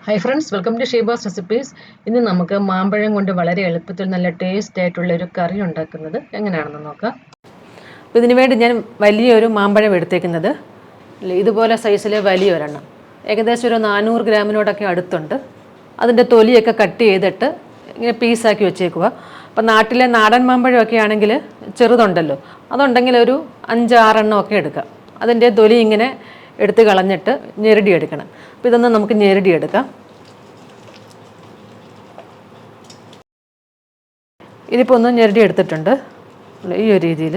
Hi friends, welcome to Sheeba's recipes. ഇന്ന് നമുക്ക് മാമ്പഴം കൊണ്ട് വളരെ എളുപ്പത്തിൽ നല്ല ടേസ്റ്റ് ആയിട്ടുള്ള ഒരു കറി ഉണ്ടാക്കുന്നത് എങ്ങനെയാണെന്ന് നോക്കാം. അപ്പോൾ ഇതിനു വേണ്ടി ഞാൻ വലിയൊരു മാമ്പഴം എടുത്തേക്കുന്നത് ഇതുപോലെ സൈസിൽ വലിയൊരെണ്ണം, ഏകദേശം ഒരു 400 ഗ്രാമിനോടൊക്കെ അടുത്തുണ്ട്. അതിൻ്റെ തൊലിയൊക്കെ കട്ട് ചെയ്തിട്ട് ഇങ്ങനെ പീസാക്കി വെച്ചേക്കുക. അപ്പോൾ നാട്ടിലെ നാടൻ മാമ്പഴമൊക്കെ ആണെങ്കിൽ ചെറുതുണ്ടല്ലോ, അതുണ്ടെങ്കിൽ ഒരു 5-6 എണ്ണമൊക്കെ എടുക്കാം. അതിൻ്റെ തൊലി ഇങ്ങനെ എടുത്ത് കളഞ്ഞിട്ട് ഞെരടിയെടുക്കണം. അപ്പോൾ ഇതൊന്ന് നമുക്ക് ഞെരടിയെടുക്കാം. ഇതിപ്പോൾ ഒന്ന് ഞെരടി എടുത്തിട്ടുണ്ട്. ഈ ഒരു രീതിയിൽ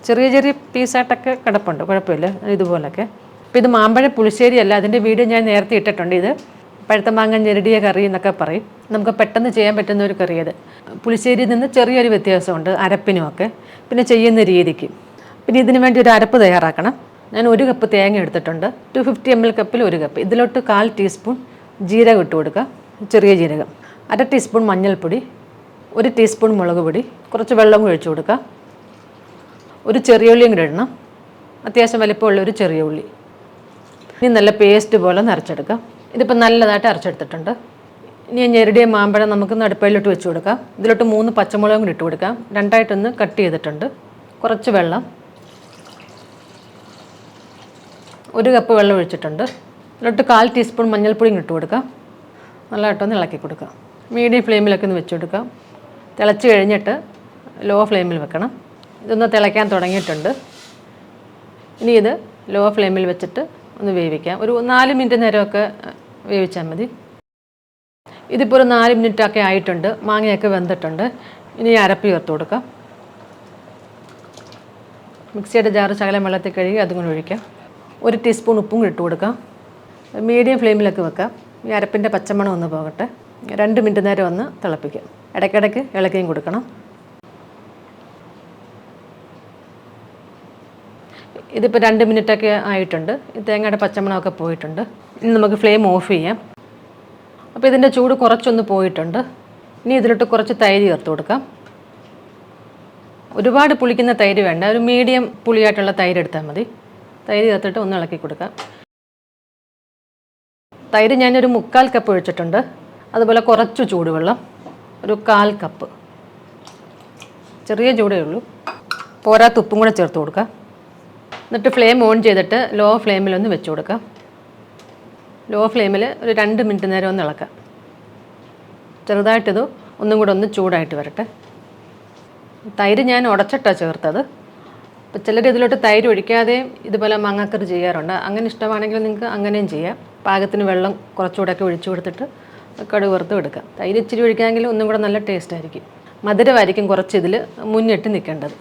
ചെറിയ ചെറിയ പീസായിട്ടൊക്കെ കിടപ്പുണ്ട്, കുഴപ്പമില്ല, ഇതുപോലൊക്കെ. അപ്പോൾ ഇത് മാമ്പഴ പുളിശ്ശേരി അല്ല, അതിൻ്റെ വീഡിയോ ഞാൻ നേരത്തെ ഇട്ടിട്ടുണ്ട്. ഇത് പഴുത്ത മാങ്ങ ഞെരടിയ കറി എന്നൊക്കെ പറയും. നമുക്ക് പെട്ടെന്ന് ചെയ്യാൻ പറ്റുന്ന ഒരു കറി അത്. പുളിശ്ശേരിയിൽ നിന്ന് ചെറിയൊരു വ്യത്യാസമുണ്ട് അരപ്പിനുമൊക്കെ, പിന്നെ ചെയ്യുന്ന രീതിക്ക്. പിന്നെ ഇതിന് വേണ്ടി ഒരു അരപ്പ് തയ്യാറാക്കണം. ഞാൻ 1 കപ്പ് തേങ്ങ എടുത്തിട്ടുണ്ട്. 250 ml കപ്പിൽ 1 കപ്പ്. ഇതിലോട്ട് 1/4 ടീസ്പൂൺ ജീരകം ഇട്ട് കൊടുക്കുക, ചെറിയ ജീരകം. 1/2 ടീസ്പൂൺ മഞ്ഞൾപ്പൊടി, 1 ടീസ്പൂൺ മുളക് പൊടി, കുറച്ച് വെള്ളം ഒഴിച്ചു കൊടുക്കുക. ഒരു ചെറിയ ഉള്ളിയും കൂടെ ഇടണം, അത്യാവശ്യം വലിപ്പമുള്ള ഒരു ചെറിയ ഉള്ളി. ഇനി നല്ല പേസ്റ്റ് പോലെ നരച്ചെടുക്കാം. ഇതിപ്പോൾ നല്ലതായിട്ട് അരച്ചെടുത്തിട്ടുണ്ട്. ഇനി ഞെരടിയ മാമ്പഴം നമുക്ക് അടുപ്പയിലോട്ട് വെച്ച് കൊടുക്കാം. ഇതിലോട്ട് 3 പച്ചമുളകും കൂടി ഇട്ട് കൊടുക്കാം. രണ്ടായിട്ടൊന്ന് കട്ട് ചെയ്തിട്ടുണ്ട്. കുറച്ച് വെള്ളം, 1 കപ്പ് വെള്ളം ഒഴിച്ചിട്ടുണ്ട്. ഇതിലോട്ട് 1/4 ടീസ്പൂൺ മഞ്ഞൾപ്പൊടിയും ഇട്ട് കൊടുക്കാം. നല്ലതായിട്ടൊന്ന് ഇളക്കി കൊടുക്കാം. മീഡിയം ഫ്ലെയിമിലൊക്കെ ഒന്ന് വെച്ച് കൊടുക്കാം. തിളച്ച് കഴിഞ്ഞിട്ട് ലോ ഫ്ലെയിമിൽ വെക്കണം. ഇതൊന്ന് തിളയ്ക്കാൻ തുടങ്ങിയിട്ടുണ്ട്. ഇനി ഇത് ലോ ഫ്ലെയിമിൽ വെച്ചിട്ട് ഒന്ന് വേവിക്കാം. ഒരു 4 മിനിറ്റ് നേരമൊക്കെ വേവിച്ചാൽ മതി. ഇതിപ്പോൾ ഒരു 4 മിനിറ്റൊക്കെ ആയിട്ടുണ്ട്. മാങ്ങയൊക്കെ വെന്തിട്ടുണ്ട്. ഇനി അരപ്പ് ചേർത്ത് കൊടുക്കാം. മിക്സിയുടെ ജാറ് ശകലം വെള്ളത്തിൽ കഴുകി അതും കൂടി ഒഴിക്കാം. 1 ടീസ്പൂൺ ഉപ്പും കൂടി ഇട്ട് കൊടുക്കാം. മീഡിയം ഫ്ലെയിമിലൊക്കെ വെക്കാം. ഈ അരപ്പിൻ്റെ പച്ചമണം ഒന്ന് പോകട്ടെ. 2 മിനിറ്റ് നേരം ഒന്ന് തിളപ്പിക്കാം. ഇടയ്ക്കിടയ്ക്ക് ഇളക്കിയും കൊടുക്കണം. ഇതിപ്പോൾ 2 മിനിറ്റൊക്കെ ആയിട്ടുണ്ട്. ഈ തേങ്ങയുടെ പച്ചമണമൊക്കെ പോയിട്ടുണ്ട്. ഇനി നമുക്ക് ഫ്ലെയിം ഓഫ് ചെയ്യാം. അപ്പോൾ ഇതിൻ്റെ ചൂട് കുറച്ചൊന്ന് പോയിട്ടുണ്ട്. ഇനി ഇതിലോട്ട് കുറച്ച് തൈര് ചേർത്ത് കൊടുക്കാം. ഒരുപാട് പുളിക്കുന്ന തൈര് വേണ്ട, ഒരു മീഡിയം പുളിയായിട്ടുള്ള തൈര് എടുത്താൽ മതി. തൈര് ചേർത്തിട്ട് ഒന്ന് ഇളക്കി കൊടുക്കാം. തൈര് ഞാനൊരു 3/4 കപ്പ് ഒഴിച്ചിട്ടുണ്ട്. അതുപോലെ കുറച്ച് ചൂടുവെള്ളം, ഒരു 1/4 കപ്പ്. ചെറിയ ചൂടേ ഉള്ളൂ. പോരാത്ത ഉപ്പും കൂടെ ചേർത്ത് കൊടുക്കാം. എന്നിട്ട് ഫ്ലെയിം ഓൺ ചെയ്തിട്ട് ലോ ഫ്ലെയിമിലൊന്ന് വെച്ച് കൊടുക്കാം. ലോ ഫ്ലെയിമിൽ ഒരു 2 മിനിറ്റ് നേരം ഒന്ന് ഇളക്കാം. ചെറുതായിട്ടിത് ഒന്നും കൂടെ ഒന്ന് ചൂടായിട്ട് വരട്ടെ. തൈര് ഞാൻ ഉടച്ചിട്ടാണ് ചേർത്തത്. അപ്പോൾ ചിലർ ഇതിലോട്ട് തൈര് ഒഴിക്കാതെ ഇതുപോലെ മാങ്ങാക്കറി ചെയ്യാറുണ്ട്. അങ്ങനെ ഇഷ്ടമാണെങ്കിൽ നിങ്ങൾക്ക് അങ്ങനെയും ചെയ്യാം. പാകത്തിന് വെള്ളം കുറച്ചുകൂടെയൊക്കെ ഒഴിച്ചു കൊടുത്തിട്ട് കടുക് വറുത്ത് എടുക്കാം. തൈര് ഇച്ചിരി ഒഴിക്കാമെങ്കിൽ ഒന്നും കൂടെ നല്ല ടേസ്റ്റ് ആയിരിക്കും. മധുരമായിരിക്കും കുറച്ച് ഇതിൽ മുന്നിട്ട് നിൽക്കേണ്ടത്.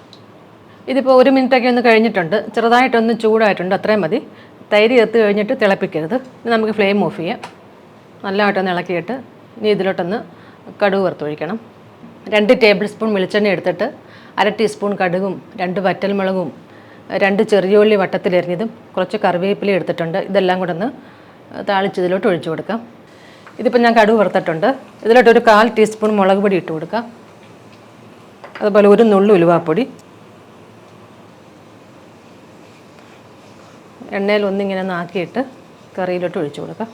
ഇതിപ്പോൾ 1 മിനിറ്റൊക്കെ ഒന്ന് കഴിഞ്ഞിട്ടുണ്ട്. ചെറുതായിട്ടൊന്ന് ചൂടായിട്ടുണ്ട്, അത്രയും മതി. തൈര് ചേർത്ത് കഴിഞ്ഞിട്ട് തിളപ്പിക്കരുത്. ഇനി നമുക്ക് ഫ്ലെയിം ഓഫ് ചെയ്യാം. നല്ലതായിട്ടൊന്ന് ഇളക്കിയിട്ട് ഇനി ഇതിലോട്ടൊന്ന് കടുക് വറുത്തൊഴിക്കണം. 2 ടേബിൾ സ്പൂൺ വെളിച്ചെണ്ണ എടുത്തിട്ട് 1/2 ടീസ്പൂൺ കടുകും 2 വറ്റൽമുളകും 2 ചെറിയ ഉള്ളി വട്ടത്തിലെറിഞ്ഞതും കുറച്ച് കറിവേപ്പില എടുത്തിട്ടുണ്ട്. ഇതെല്ലാം കൂടെ ഒന്ന് താളിച്ച് ഇതിലോട്ട് ഒഴിച്ചു കൊടുക്കാം. ഇതിപ്പോൾ ഞാൻ കടുക് വറുത്തിട്ടുണ്ട്. ഇതിലോട്ട് ഒരു 1/4 ടീസ്പൂൺ മുളക് പൊടി ഇട്ട് കൊടുക്കാം. അതുപോലെ ഒരു നുള്ളു ഉലുവാപ്പൊടി. എണ്ണയിൽ ഒന്നിങ്ങനെ നാക്കിയിട്ട് കറിയിലോട്ട് ഒഴിച്ചു കൊടുക്കാം.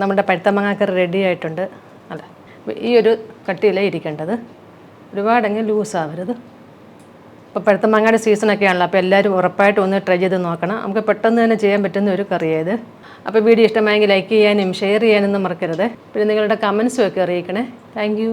നമ്മുടെ പഴുത്ത മാങ്ങാക്കറി റെഡി ആയിട്ടുണ്ട്. അല്ല, ഈ ഒരു കട്ടിയിലേ ഇരിക്കേണ്ടത്, ഒരുപാടങ്ങ് ലൂസാവരുത്. ഇപ്പോൾ പഴുത്ത മാങ്ങയുടെ സീസണൊക്കെ ആണല്ലോ, അപ്പോൾ എല്ലാവരും ഉറപ്പായിട്ട് ഒന്ന് ട്രൈ ചെയ്ത് നോക്കണം. നമുക്ക് പെട്ടെന്ന് തന്നെ ചെയ്യാൻ പറ്റുന്ന ഒരു കറിയായത്. അപ്പോൾ വീഡിയോ ഇഷ്ടമായെങ്കിൽ ലൈക്ക് ചെയ്യാനും ഷെയർ ചെയ്യാനൊന്നും മറക്കരുത്. പിന്നെ നിങ്ങളുടെ കമൻസും ഒക്കെ അറിയിക്കണേ. Thank you.